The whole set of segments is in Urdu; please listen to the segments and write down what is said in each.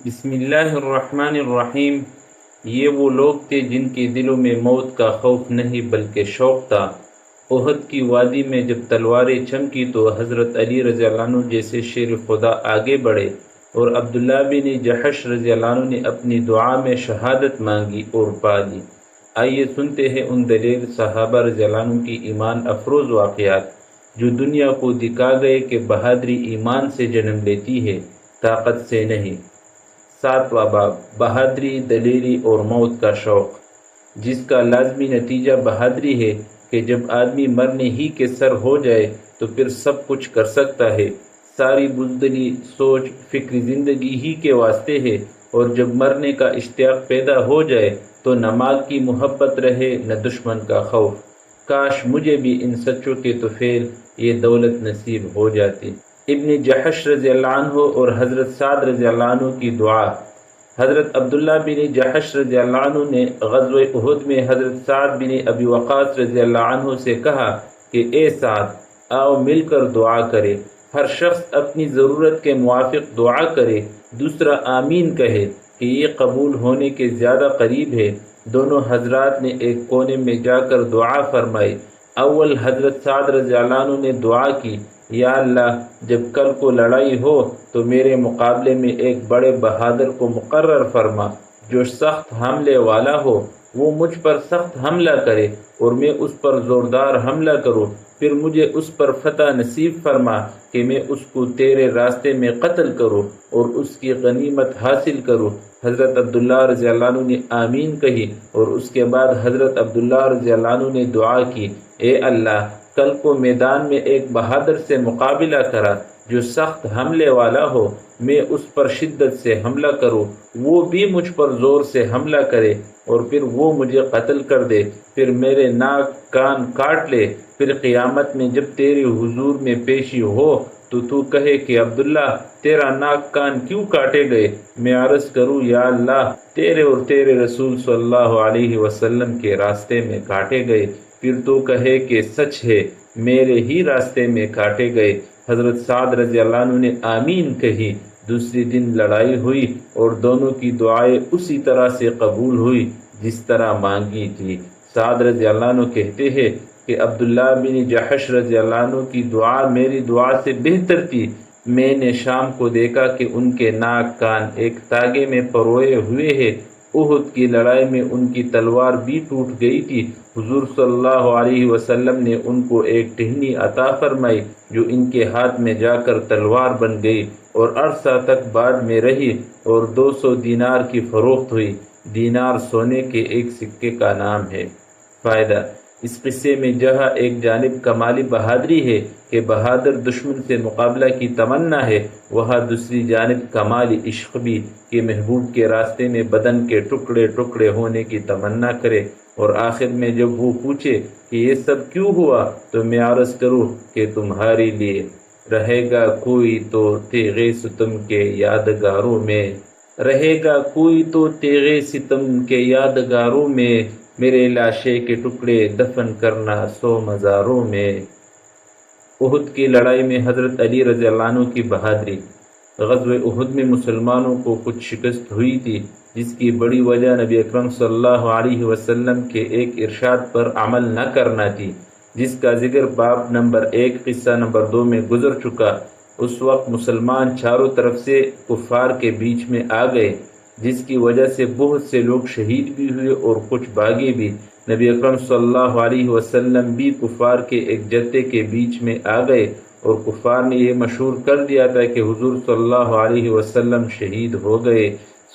بسم اللہ الرحمن الرحیم۔ یہ وہ لوگ تھے جن کے دلوں میں موت کا خوف نہیں بلکہ شوق تھا۔ احد کی وادی میں جب تلواریں چمکی تو حضرت علی رضی اللہ عنہ جیسے شیر خدا آگے بڑھے اور عبداللہ بن جحش رضی اللہ عنہ نے اپنی دعا میں شہادت مانگی اور پا لی۔ آئیے سنتے ہیں ان دلیر صحابہ رضی اللہ عنہ کی ایمان افروز واقعات جو دنیا کو دکھا گئے کہ بہادری ایمان سے جنم لیتی ہے، طاقت سے نہیں۔ 7واں باب، بہادری، دلیری اور موت کا شوق، جس کا لازمی نتیجہ بہادری ہے کہ جب آدمی مرنے ہی کے سر ہو جائے تو پھر سب کچھ کر سکتا ہے۔ ساری بزدلی سوچ فکر زندگی ہی کے واسطے ہے، اور جب مرنے کا اشتیاق پیدا ہو جائے تو نہ مال کی محبت رہے نہ دشمن کا خوف۔ کاش مجھے بھی ان سچوں کے طفیل یہ دولت نصیب ہو جاتی۔ ابن جحش رضی اللہ عنہ اور حضرت سعد رضی اللہ عنہ کی دعا۔ حضرت عبداللہ بن جحش رضی اللہ عنہ نے غزوہ احد میں حضرت سعد بن ابی وقاص رضی اللہ عنہ سے کہا کہ اے سعد، آؤ مل کر دعا کرے۔ ہر شخص اپنی ضرورت کے موافق دعا کرے، دوسرا آمین کہے کہ یہ قبول ہونے کے زیادہ قریب ہے۔ دونوں حضرات نے ایک کونے میں جا کر دعا فرمائی۔ اول حضرت سعد رضی اللہ عنہ نے دعا کی، یا اللہ، جب کل کو لڑائی ہو تو میرے مقابلے میں ایک بڑے بہادر کو مقرر فرما، جو سخت حملے والا ہو۔ وہ مجھ پر سخت حملہ کرے اور میں اس پر زوردار حملہ کروں، پھر مجھے اس پر فتح نصیب فرما کہ میں اس کو تیرے راستے میں قتل کروں اور اس کی غنیمت حاصل کروں۔ حضرت عبداللہ رضی اللہ عنہ نے آمین کہی، اور اس کے بعد حضرت عبداللہ رضی اللہ عنہ نے دعا کی، اے اللہ، کل کو میدان میں ایک بہادر سے مقابلہ کرا جو سخت حملے والا ہو، میں اس پر شدت سے حملہ کروں، وہ بھی مجھ پر زور سے حملہ کرے اور پھر وہ مجھے قتل کر دے، پھر میرے ناک کان کاٹ لے، پھر قیامت میں جب تیرے حضور میں پیشی ہو تو کہے کہ عبداللہ، تیرا ناک کان کیوں کاٹے گئے؟ میں عرض کروں، یا اللہ، تیرے اور تیرے رسول صلی اللہ علیہ وسلم کے راستے میں کاٹے گئے۔ پھر تو کہے کہ سچ ہے، میرے ہی راستے میں کاٹے گئے۔ حضرت سعد رضی اللہ عنہ نے آمین کہی۔ دوسری دن لڑائی ہوئی اور دونوں کی دعائیں اسی طرح سے قبول ہوئی جس طرح مانگی تھی۔ سعد رضی اللہ عنہ کہتے ہیں کہ عبداللہ بن جحش رضی اللہ عنہ کی دعا میری دعا سے بہتر تھی۔ میں نے شام کو دیکھا کہ ان کے ناک کان ایک تاگے میں پروئے ہوئے ہیں۔ احد کی لڑائی میں ان کی تلوار بھی ٹوٹ گئی تھی۔ حضور صلی اللہ علیہ وسلم نے ان کو ایک ٹہنی عطا فرمائی جو ان کے ہاتھ میں جا کر تلوار بن گئی اور عرصہ تک بعد میں رہی، اور 200 دینار کی فروخت ہوئی۔ دینار سونے کے ایک سکے کا نام ہے۔ فائدہ: اس قصے میں جہاں ایک جانب کمالی بہادری ہے کہ بہادر دشمن سے مقابلہ کی تمنا ہے، وہاں دوسری جانب کمالی عشق بھی کہ محبوب کے راستے میں بدن کے ٹکڑے ٹکڑے ہونے کی تمنا کرے، اور آخر میں جب وہ پوچھے کہ یہ سب کیوں ہوا تو میں عرض کروں کہ تمہارے لیے رہے گا کوئی تو تیغِ ستم کے یادگاروں میں، رہے گا کوئی تو تیغِ ستم کے یادگاروں میں، میرے لاشے کے ٹکڑے دفن کرنا 100 مزاروں میں۔ احد کی لڑائی میں حضرت علی رضی اللہ عنہ کی بہادری۔ غزوہ احد میں مسلمانوں کو کچھ شکست ہوئی تھی، جس کی بڑی وجہ نبی اکرم صلی اللہ علیہ وسلم کے ایک ارشاد پر عمل نہ کرنا تھی، جس کا ذکر باب نمبر 1 قصہ نمبر 2 میں گزر چکا۔ اس وقت مسلمان چاروں طرف سے کفار کے بیچ میں آ گئے، جس کی وجہ سے بہت سے لوگ شہید بھی ہوئے اور کچھ بھاگے بھی۔ نبی اکرم صلی اللہ علیہ وسلم بھی کفار کے ایک جتھے کے بیچ میں آ گئے، اور کفار نے یہ مشہور کر دیا تھا کہ حضور صلی اللہ علیہ وسلم شہید ہو گئے۔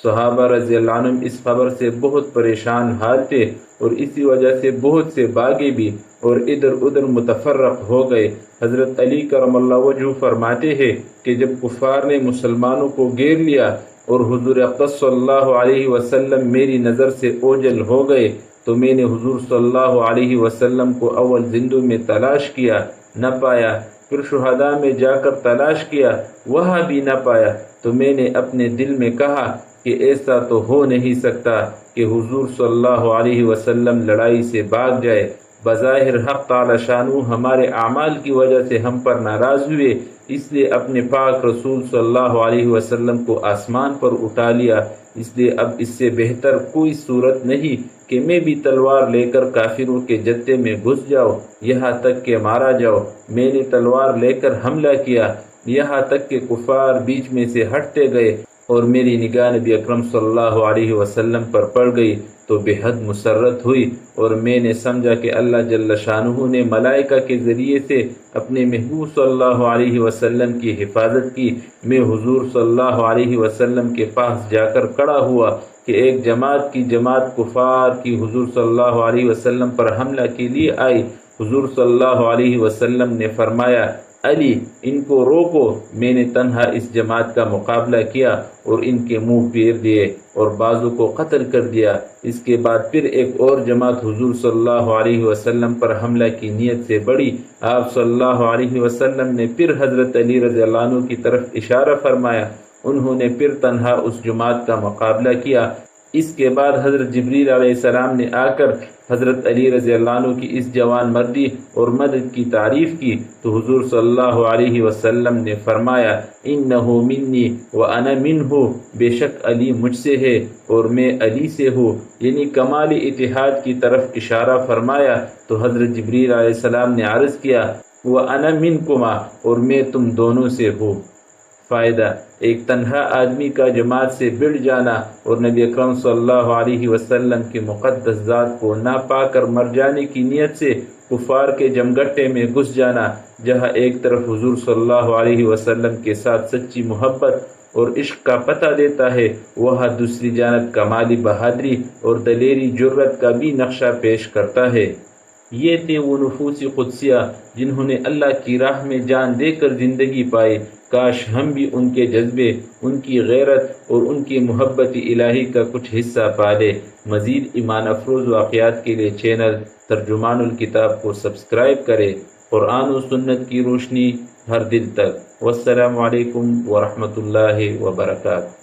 صحابہ رضی اللہ عنہم اس خبر سے بہت پریشان حال تھے، اور اسی وجہ سے بہت سے بھاگے بھی اور ادھر ادھر متفرق ہو گئے۔ حضرت علی کرم اللہ وجہہ فرماتے ہیں کہ جب کفار نے مسلمانوں کو گھیر لیا اور حضور اقدس صلی اللہ علیہ وسلم میری نظر سے اوجھل ہو گئے تو میں نے حضور صلی اللہ علیہ وسلم کو اول زندوں میں تلاش کیا، نہ پایا، پھر شہداء میں جا کر تلاش کیا، وہاں بھی نہ پایا، تو میں نے اپنے دل میں کہا کہ ایسا تو ہو نہیں سکتا کہ حضور صلی اللہ علیہ وسلم لڑائی سے بھاگ جائے۔ بظاہر حق تعالی شانو ہمارے اعمال کی وجہ سے ہم پر ناراض ہوئے، اس لیے اپنے پاک رسول صلی اللہ علیہ وسلم کو آسمان پر اٹھا لیا۔ اس لیے اب اس سے بہتر کوئی صورت نہیں کہ میں بھی تلوار لے کر کافروں کے جتے میں گھس جاؤ یہاں تک کہ مارا جاؤ۔ میں نے تلوار لے کر حملہ کیا یہاں تک کہ کفار بیچ میں سے ہٹتے گئے اور میری نگاہ نبی اکرم صلی اللہ علیہ وسلم پر پڑ گئی تو بے حد مسرت ہوئی، اور میں نے سمجھا کہ اللہ جل شانہ نے ملائکہ کے ذریعے سے اپنے محبوب صلی اللہ علیہ وسلم کی حفاظت کی۔ میں حضور صلی اللہ علیہ وسلم کے پاس جا کر کھڑا ہوا کہ ایک جماعت کفار کی حضور صلی اللہ علیہ وسلم پر حملہ کے لیے آئی۔ حضور صلی اللہ علیہ وسلم نے فرمایا، علی ان کو روکو۔ میں نے تنہا اس جماعت کا مقابلہ کیا اور ان کے منہ پھیر دیے اور بعضوں کو قتل کر دیا۔ اس کے بعد پھر ایک اور جماعت حضور صلی اللہ علیہ وسلم پر حملہ کی نیت سے بڑھی۔ آپ صلی اللہ علیہ وسلم نے پھر حضرت علی رضی اللہ عنہ کی طرف اشارہ فرمایا، انہوں نے پھر تنہا اس جماعت کا مقابلہ کیا۔ اس کے بعد حضرت جبریل علیہ السلام نے آ کر حضرت علی رضی اللہ عنہ کی اس جوان مردی اور مدد کی تعریف کی تو حضور صلی اللہ علیہ وسلم نے فرمایا، انہو منی وانا منہ، بے شک علی مجھ سے ہے اور میں علی سے ہوں، یعنی کمال اتحاد کی طرف اشارہ فرمایا۔ تو حضرت جبریل علیہ السلام نے عرض کیا، وانا منکما، اور میں تم دونوں سے ہوں۔ فائدہ: ایک تنہا آدمی کا جماعت سے بڑھ جانا اور نبی اکرم صلی اللہ علیہ وسلم کی مقدس ذات کو نہ پا کر مر جانے کی نیت سے کفار کے جمگٹے میں گھس جانا، جہاں ایک طرف حضور صلی اللہ علیہ وسلم کے ساتھ سچی محبت اور عشق کا پتہ دیتا ہے، وہاں دوسری جانب کمالی بہادری اور دلیری جرت کا بھی نقشہ پیش کرتا ہے۔ یہ تھے وہ نفوس قدسیہ جنہوں نے اللہ کی راہ میں جان دے کر زندگی پائی۔ کاش ہم بھی ان کے جذبے، ان کی غیرت اور ان کی محبت الہی کا کچھ حصہ پالے۔ مزید ایمان افروز واقعات کے لیے چینل ترجمان الکتاب کو سبسکرائب کریں۔ قرآن و سنت کی روشنی ہر دل تک۔ والسلام علیکم ورحمۃ اللہ وبرکاتہ۔